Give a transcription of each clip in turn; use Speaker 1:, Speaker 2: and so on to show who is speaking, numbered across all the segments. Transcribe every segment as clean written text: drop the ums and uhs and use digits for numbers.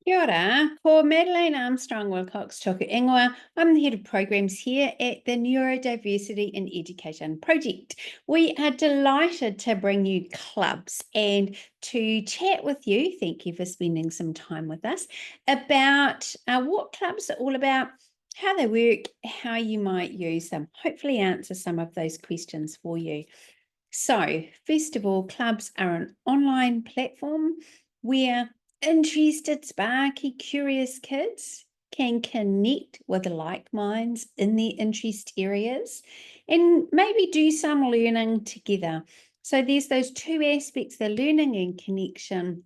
Speaker 1: Kia ora, ko Madeleine Armstrong Wilcox toku ingoa. I'm the head of programs here at the Neurodiversity in Education project. We are delighted to bring you clubs and to chat with you. Thank you for spending some time with us about what clubs are all about, how they work, how you might use them. Hopefully answer some of those questions for you. So, first of all, clubs are an online platform where interested, sparky, curious kids can connect with like minds in their interest areas and maybe do some learning together. So, there's those two aspects, the learning and connection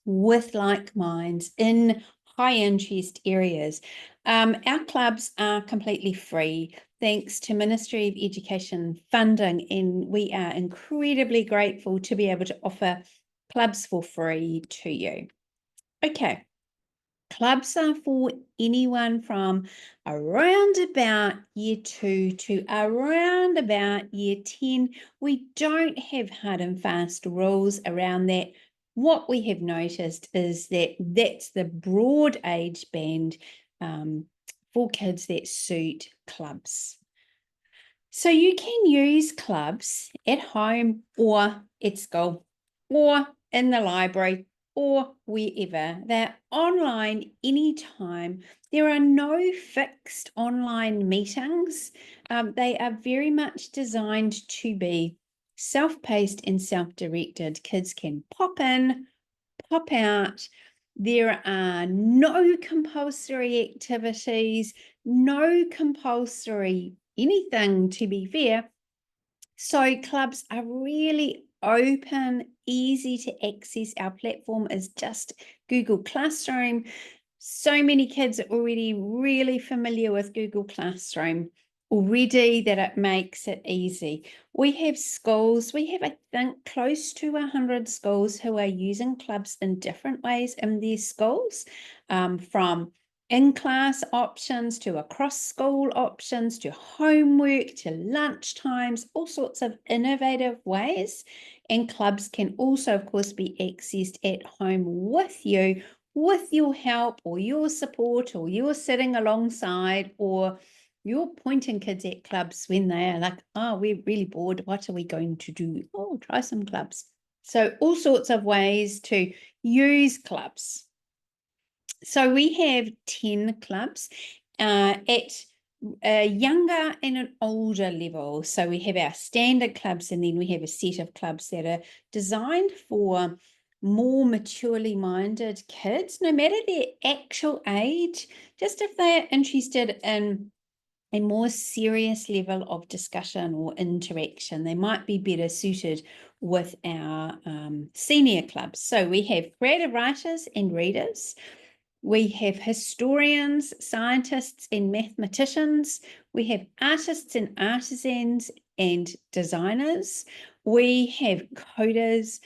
Speaker 1: with like minds in high interest areas. Our clubs are completely free thanks to Ministry of Education funding, and we are incredibly grateful to be able to offer clubs for free to you. Okay, clubs are for anyone from around about year 2 to around about year 10. We don't have hard and fast rules around that. What we have noticed is that that's the broad age band for kids that suit clubs. So you can use clubs at home or at school or in the library or wherever. They're online anytime. There are no fixed online meetings. They are very much designed to be self-paced and self-directed. Kids can pop in, pop out. There are no compulsory activities, no compulsory anything, to be fair. So clubs are really open, easy to access. Our platform is just Google Classroom. So many kids are already really familiar with Google Classroom already that it makes it easy. We have schools, we have, I think, close to 100 schools who are using clubs in different ways in their schools, from in-class options to across-school options to homework to lunch times, all sorts of innovative ways. And clubs can also, of course, be accessed at home with you, with your help or your support, or you're sitting alongside, or you're pointing kids at clubs when they are like, oh, we're really bored. What are we going to do? Oh, try some clubs. So all sorts of ways to use clubs. So we have 10 clubs at a younger and an older level. So we have our standard clubs, and then we have a set of clubs that are designed for more maturely minded kids, no matter their actual age, just if they're interested in a more serious level of discussion or interaction, they might be better suited with our senior clubs. So we have creative writers and readers. We have historians, scientists, and mathematicians. We have artists and artisans and designers. We have coders.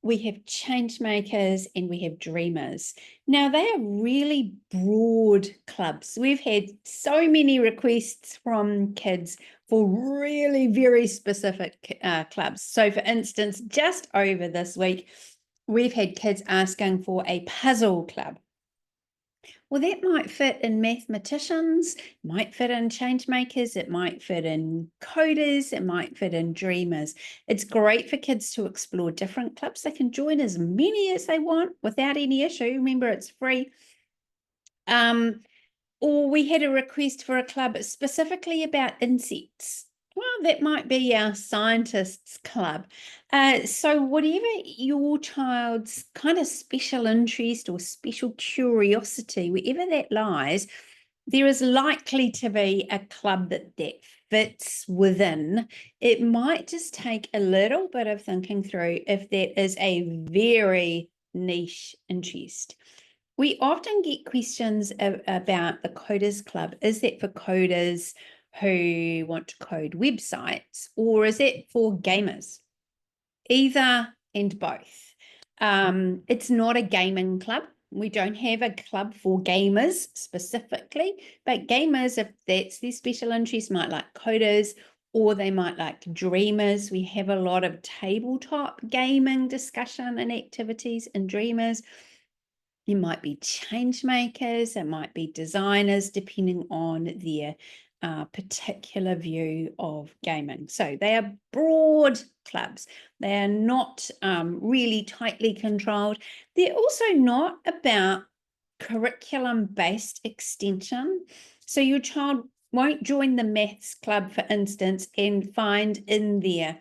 Speaker 1: We have change makers, and we have dreamers. Now, they are really broad clubs. We've had so many requests from kids for really very specific clubs. So, for instance, just over this week, we've had kids asking for a puzzle club. Well, that might fit in mathematicians, might fit in change makers, it might fit in coders, it might fit in dreamers. It's great for kids to explore different clubs. They can join as many as they want without any issue. Remember, it's free. Or we had a request for a club specifically about insects. Well, that might be our scientists club. So whatever your child's kind of special interest or special curiosity, wherever that lies, there is likely to be a club that fits within. It might just take a little bit of thinking through if that is a very niche interest. We often get questions about the Coders Club. Is that for coders who want to code websites, or is it for gamers? Either and both. It's not a gaming club. We don't have a club for gamers specifically, but gamers, if that's their special interest, might like coders, or they might like dreamers. We have a lot of tabletop gaming discussion and activities in dreamers. It might be change makers, it might be designers, depending on their particular view of gaming. So they are broad clubs. They are not really tightly controlled. They're also not about curriculum-based extension. So your child won't join the maths club, for instance, and find in there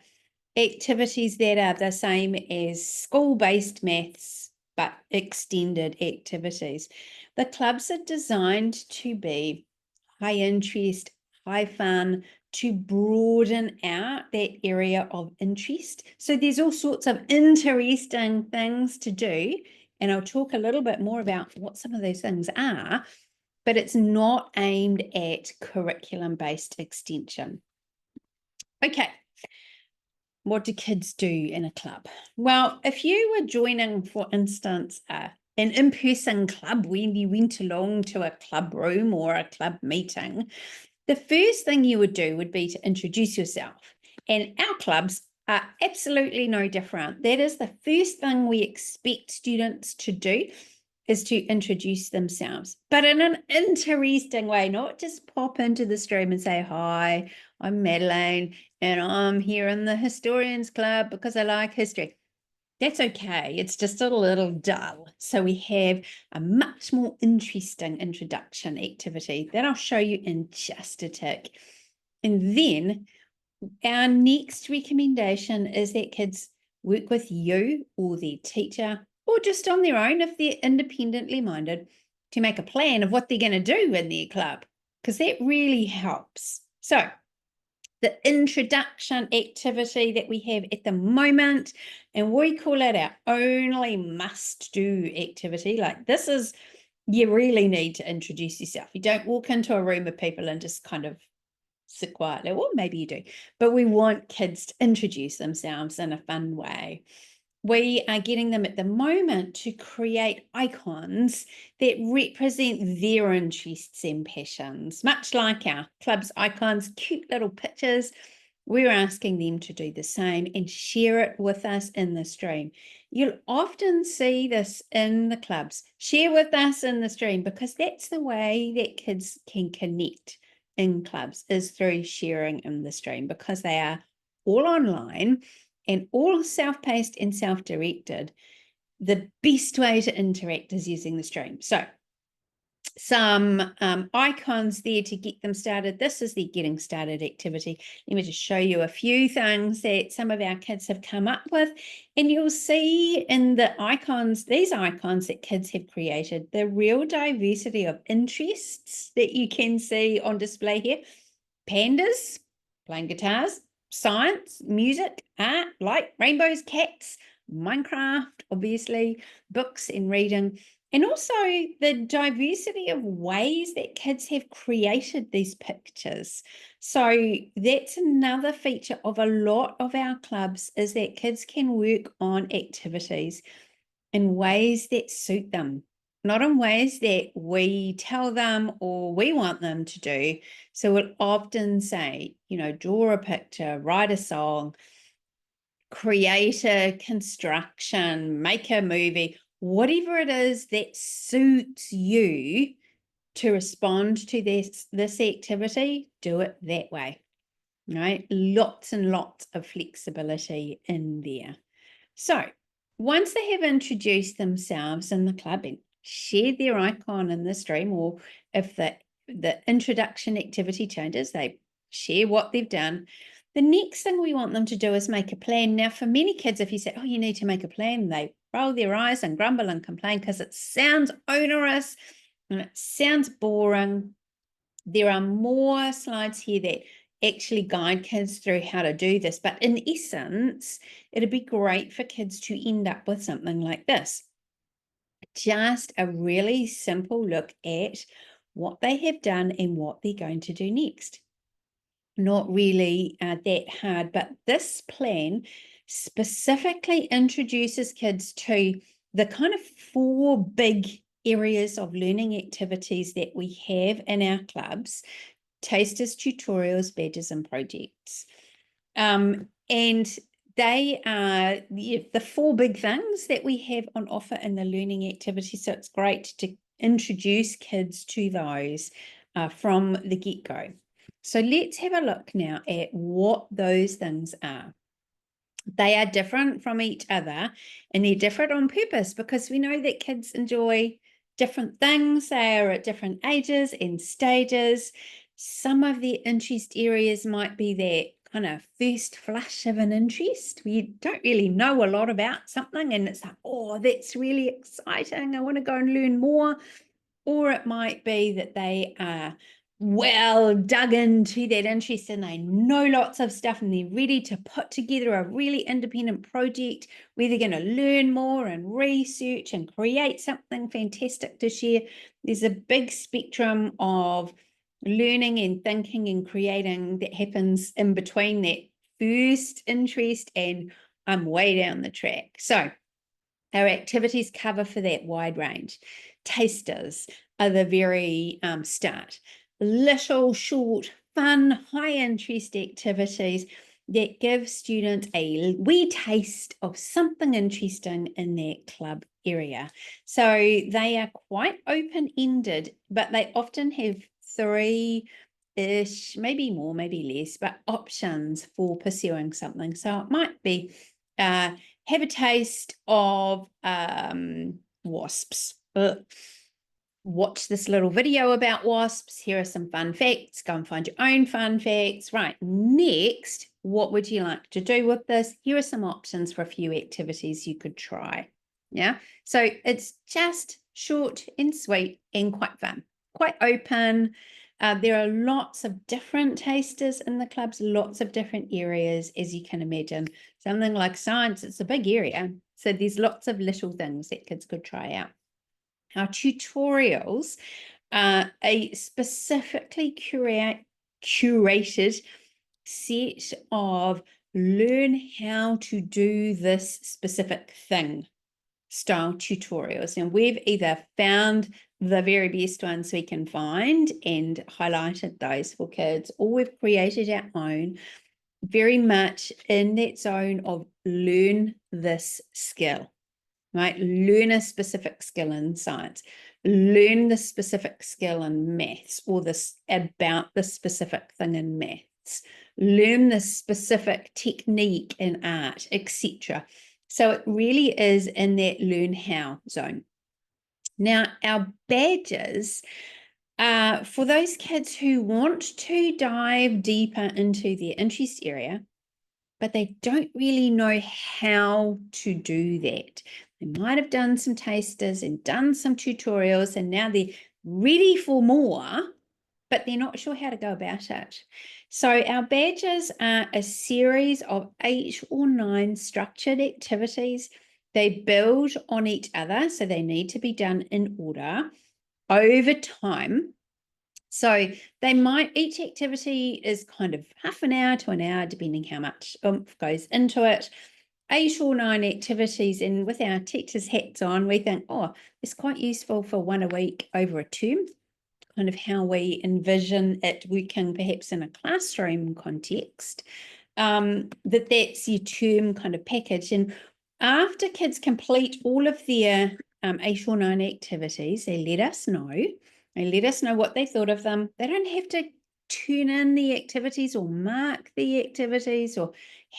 Speaker 1: activities that are the same as school-based maths, but extended activities. The clubs are designed to be high interest, high fun, to broaden out that area of interest. So there's all sorts of interesting things to do, and I'll talk a little bit more about what some of those things are, but it's not aimed at curriculum-based extension. Okay. What do kids do in a club? Well, if you were joining, for instance, an in-person club, when you went along to a club room or a club meeting, the first thing you would do would be to introduce yourself. And our clubs are absolutely no different. That is the first thing we expect students to do, is to introduce themselves, but in an interesting way, not just pop into the stream and say, "Hi, I'm Madeleine, and I'm here in the Historians Club because I like history." That's okay. It's just a little dull. So we have a much more interesting introduction activity that I'll show you in just a tick. And then our next recommendation is that kids work with you or their teacher, or just on their own if they're independently minded, to make a plan of what they're going to do in their club, because that really helps. So the introduction activity that we have at the moment, and we call it our only must-do activity. Like, this is, you really need to introduce yourself. You don't walk into a room of people and just kind of sit quietly. Well, maybe you do, but we want kids to introduce themselves in a fun way. We are getting them at the moment to create icons that represent their interests and passions, much like our club's icons, cute little pictures. We're asking them to do the same and share it with us in the stream. You'll often see this in the clubs. Share with us in the stream, because that's the way that kids can connect in clubs, is through sharing in the stream, because they are all online and all self-paced and self-directed. The best way to interact is using the stream. So some icons there to get them started. This is the getting started activity. Let me just show you a few things that some of our kids have come up with, and you'll see in the icons, these icons that kids have created, the real diversity of interests that you can see on display here. Pandas, playing guitars, science, music, art, like rainbows, cats, Minecraft, obviously, books and reading, and also the diversity of ways that kids have created these pictures. So that's another feature of a lot of our clubs, is that kids can work on activities in ways that suit them, not in ways that we tell them or we want them to do. So we'll often say, draw a picture, write a song, create a construction, make a movie, whatever it is that suits you to respond to this activity, do it that way, right? Lots and lots of flexibility in there. So once they have introduced themselves in the club and shared their icon in the stream, or if the introduction activity changes, they share what they've done. The next thing we want them to do is make a plan. Now, for many kids, if you say, "Oh, you need to make a plan," they roll their eyes and grumble and complain because it sounds onerous and it sounds boring. There are more slides here that actually guide kids through how to do this. But in essence, it'd be great for kids to end up with something like this. Just a really simple look at what they have done and what they're going to do next. Not really that hard, but this plan specifically introduces kids to the kind of 4 big areas of learning activities that we have in our clubs: tasters, tutorials, badges, and projects. And they are the four big things that we have on offer in the learning activity. So it's great to introduce kids to those from the get-go. So let's have a look now at what those things are. They are different from each other, and they're different on purpose because we know that kids enjoy different things. They are at different ages and stages. Some of their interest areas might be that kind of first flush of an interest where you don't really know a lot about something and it's like, oh, that's really exciting. I want to go and learn more. Or it might be that they are well dug into that interest and they know lots of stuff and they're ready to put together a really independent project where they're going to learn more and research and create something fantastic to share. There's a big spectrum of learning and thinking and creating that happens in between that first interest and I'm way down the track. So our activities cover for that wide range. Tasters are the very start. Little, short, fun, high interest activities that give students a wee taste of something interesting in that club area. So they are quite open-ended, but they often have three-ish, maybe more, maybe less, but options for pursuing something. So it might be have a taste of wasps. Watch this little video about wasps. Here are some fun facts. Go and find your own fun facts. Right, next, what would you like to do with this? Here are some options for a few activities you could try. Yeah, so it's just short and sweet and quite fun, quite open. There are lots of different tasters in the clubs, lots of different areas, as you can imagine. Something like science, it's a big area. So there's lots of little things that kids could try out. Our tutorials are a specifically curated set of learn how to do this specific thing style tutorials. And we've either found the very best ones we can find and highlighted those for kids, or we've created our own very much in that zone of learn this skill. Right? Learn a specific skill in science, learn the specific skill in maths, or this about the specific thing in maths, learn the specific technique in art, etc. So it really is in that learn how zone. Now, our badges are for those kids who want to dive deeper into their interest area, but they don't really know how to do that. They might have done some tasters and done some tutorials, and now they're ready for more, but they're not sure how to go about it. So our badges are a series of 8 or 9 structured activities. They build on each other, so they need to be done in order over time. So they might, each activity is kind of half an hour to an hour, depending how much oomph goes into it. 8 or 9 activities, and with our teachers' hats on, we think, oh, it's quite useful for one a week over a term, kind of how we envision it working perhaps in a classroom context, that's your term kind of package. And after kids complete all of their 8 or 9 activities, they let us know. They let us know what they thought of them. They don't have to turn in the activities or mark the activities or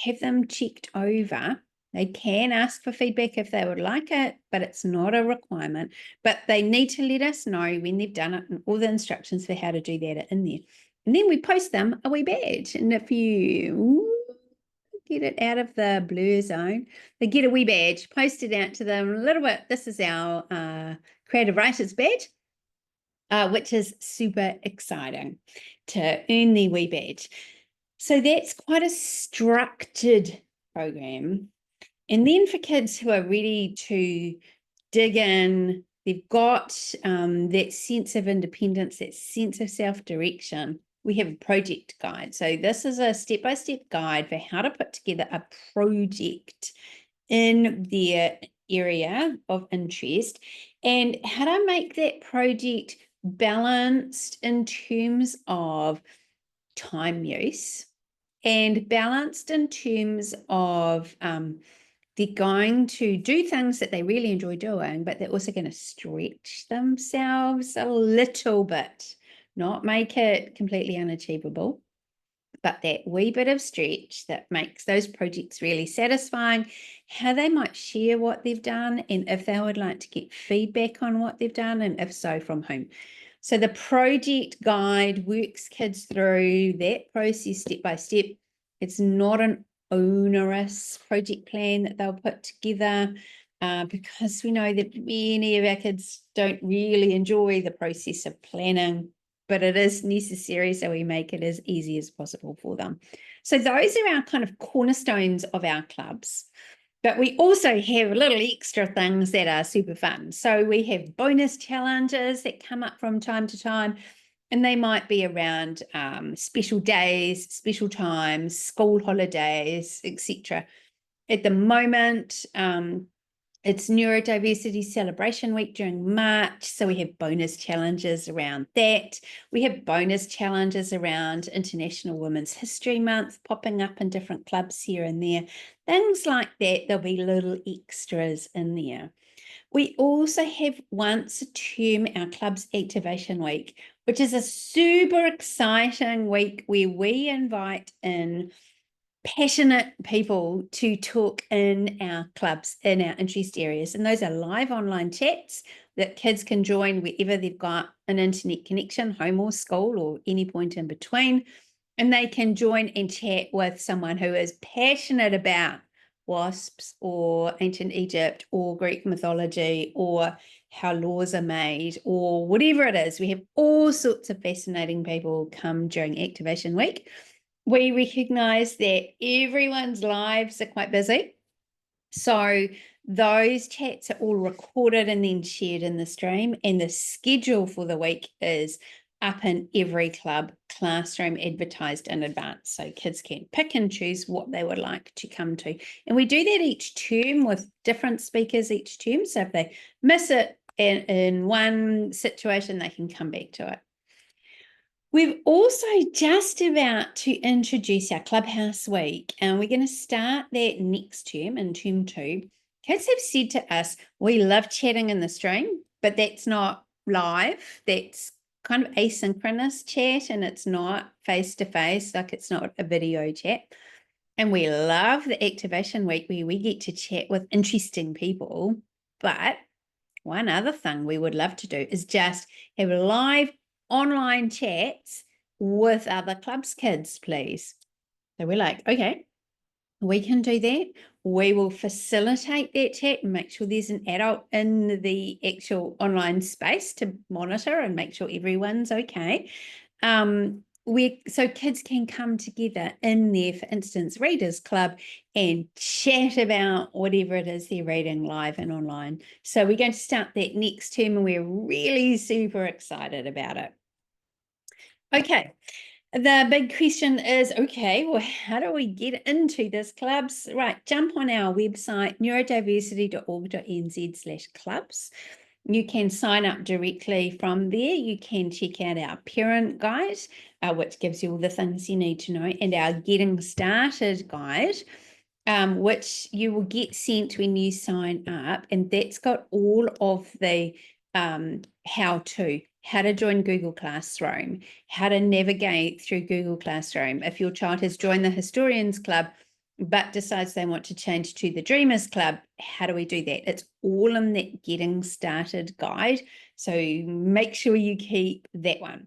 Speaker 1: have them checked over. They can ask for feedback if they would like it, but it's not a requirement. But they need to let us know when they've done it, and all the instructions for how to do that are in there. And then we post them a wee badge. And if you get it out of the blur zone, they get a wee badge, post it out to them a little bit. This is our Creative Writers badge, which is super exciting to earn the wee badge. So that's quite a structured program. And then for kids who are ready to dig in, they've got that sense of independence, that sense of self-direction, we have a project guide. So this is a step-by-step guide for how to put together a project in their area of interest and how to make that project balanced in terms of time use and balanced in terms of they're going to do things that they really enjoy doing, but they're also going to stretch themselves a little bit, not make it completely unachievable, but that wee bit of stretch that makes those projects really satisfying, how they might share what they've done, and if they would like to get feedback on what they've done, and if so, from whom. So the project guide works kids through that process step by step. It's not an onerous project plan that they'll put together because we know that many of our kids don't really enjoy the process of planning, but it is necessary, so we make it as easy as possible for them. So those are our kind of cornerstones of our clubs. But we also have little extra things that are super fun. So we have bonus challenges that come up from time to time, and they might be around special days, special times, school holidays, etc. At the moment, it's Neurodiversity Celebration Week during March, so we have bonus challenges around that. We have bonus challenges around International Women's History Month popping up in different clubs here and there. Things like that, there'll be little extras in there. We also have once a term our club's Activation Week, which is a super exciting week where we invite in passionate people to talk in our clubs, in our interest areas. And those are live online chats that kids can join wherever they've got an internet connection, home or school or any point in between. And they can join and chat with someone who is passionate about wasps or ancient Egypt or Greek mythology or how laws are made or whatever it is. We have all sorts of fascinating people come during Activation Week. We recognize that everyone's lives are quite busy. So those chats are all recorded and then shared in the stream. And the schedule for the week is up in every club classroom, advertised in advance. So kids can pick and choose what they would like to come to. And we do that each term with different speakers each term. So if they miss it in one situation, they can come back to it. We're also just about to introduce our Clubhouse Week, and we're going to start that next term in term 2. Kids have said to us, we love chatting in the stream, but that's not live. That's kind of asynchronous chat, and it's not face-to-face, like it's not a video chat. And we love the Activation Week where we get to chat with interesting people. But one other thing we would love to do is just have live online chats with other clubs kids, please. So we're like, okay, we can do that. We will facilitate that chat and make sure there's an adult in the actual online space to monitor and make sure everyone's okay. So kids can come together in there, for instance, Readers Club, and chat about whatever it is they're reading live and online. So we're going to start that next term, and we're really super excited about it. Okay, the big question is, okay, well, how do we get into this clubs? Right, jump on our website, neurodiversity.org.nz/clubs. You can sign up directly from there. You can check out our parent guide, which gives you all the things you need to know, and our getting started guide, which you will get sent when you sign up. And that's got all of the how to join Google Classroom, how to navigate through Google Classroom. If your child has joined the Historians Club, but decides they want to change to the Dreamers Club, how do we do that? It's all in that Getting Started guide. So make sure you keep that one.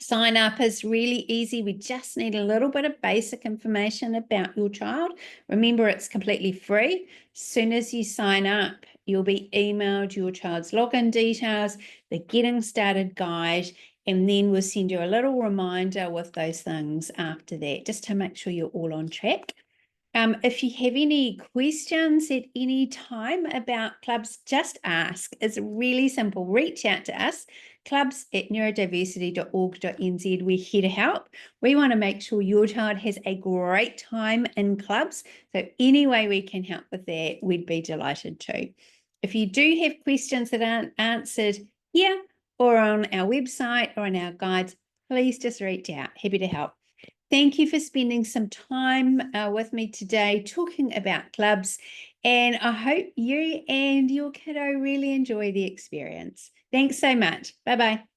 Speaker 1: Sign up is really easy. We just need a little bit of basic information about your child. Remember, it's completely free. As soon as you sign up, you'll be emailed your child's login details, the Getting Started guide, and then we'll send you a little reminder with those things after that, just to make sure you're all on track. If you have any questions at any time about clubs, just ask. It's really simple. Reach out to us, clubs@neurodiversity.org.nz. We're here to help. We want to make sure your child has a great time in clubs. So any way we can help with that, we'd be delighted to. If you do have questions that aren't answered here or on our website or in our guides, please just reach out. Happy to help. Thank you for spending some time with me today talking about clubs, and I hope you and your kiddo really enjoy the experience. Thanks so much. Bye-bye.